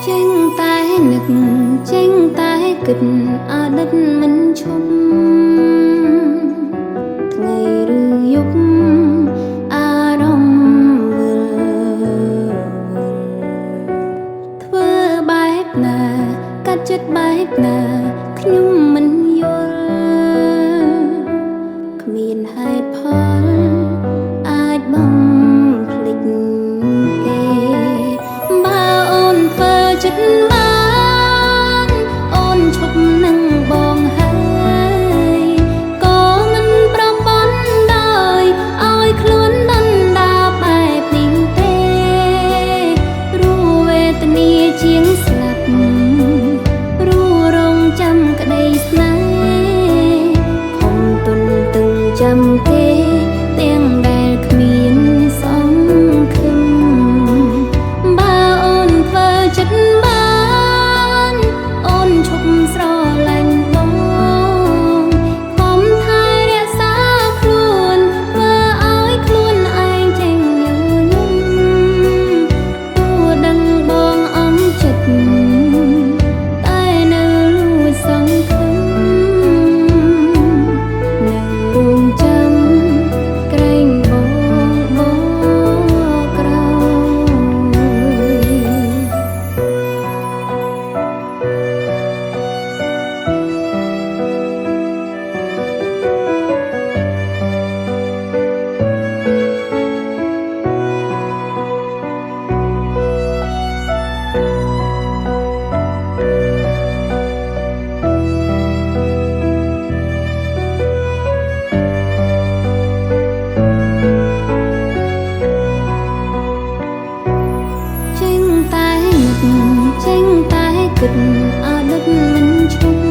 ចេញតែនឹកចេញតែគិតអតីតមិនឈប់ថ្ងៃឬយប់អារម្មណ៍វិលធ្វើបែបណាកាត់ចិត្តបែបណាខ្ញុំមិនយល់គ្មានហេតុផលអាចបំភ្លេចគេបើអូនធ្វើចិត្តបានអូនឈប់នឹងបងហើយក៏មិនប្រព័ន្ធដោយឲ្យខ្លួនដណ្ដើរបែបនេះទេរੂវេទនាជាងស្លាប់រੂរងចាំក្តីស្នេហ៍ខំទុនទឹងចាំគេទាំងដែលគ្មានសង្ឃឹមបើអូនធ្វើចិត្តបានអូនឈប់ស្រឡាញ់បងខំថែរក្សាខ្លួនធ្វើឲ្យខ្លួនឯងចេញញញឹមទោះដឹងបងអន់ចិត្តតែនៅលួចសង្ឃឹមនៅរងចាំក្រែងបងក្រោចេញតែនឹកចេញតែគិតអតីតមិនឈប់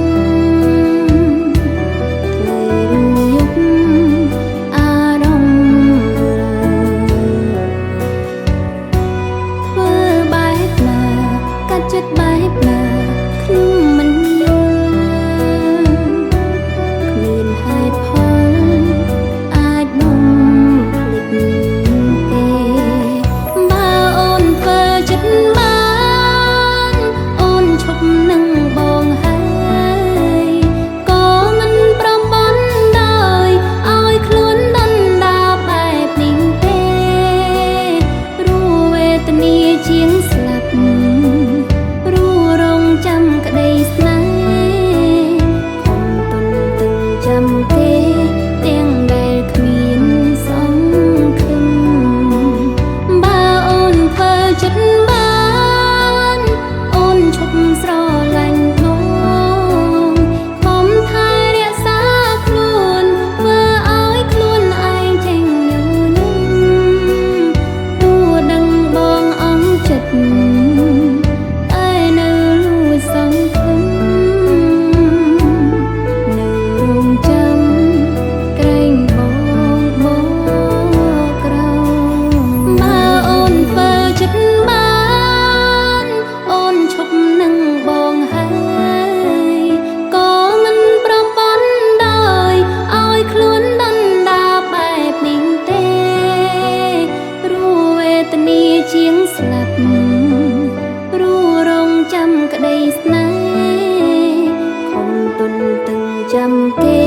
ថ្ងៃឬយប់អារម្មណ៍វិលធ្វើបែបណាកាត់ចិត្តបែបណាខ្ញុំមិនយល់គ្មានហេតុផលអាចបំភ្លេចគេបើអូនធ្វើចិត្តបានអូនឈប់នឹងបងហើយក៏មិនប្រព័ន្ធដោយឲ្យខ្លួនដណ្ដើរបែបនេះទេរੂវេទនាជាងស្លាប់រੂរងចាំក្តីស្នេហ៍ខំទុនទឹងចាំគេទាំងដែលគ្មានសង្ឃឹមបើអូនធ្វើចិត្តបានអូនឈប់ស្រឡាញ់បងខំថែរក្សាខ្លួនធ្វើឲ្យខ្លួនឯងចេញញញឹមទោះដឹងបងអន់ចិត្តតែនៅលួចសង្ឃឹមនៅរងចាំក្រែងបងក្រោបើអូនធ្វើចិត្តបានអូនឈប់នឹងបងហើយក៏មិនប្រព័ន្ធដោយឲ្យខ្លួនដណ្ដើរបែបនេះទេរੂវេទនាជាងស្លាប់រੂរងចាំក្តីស្នេហ៍ខំទុនទឹងចាំគេ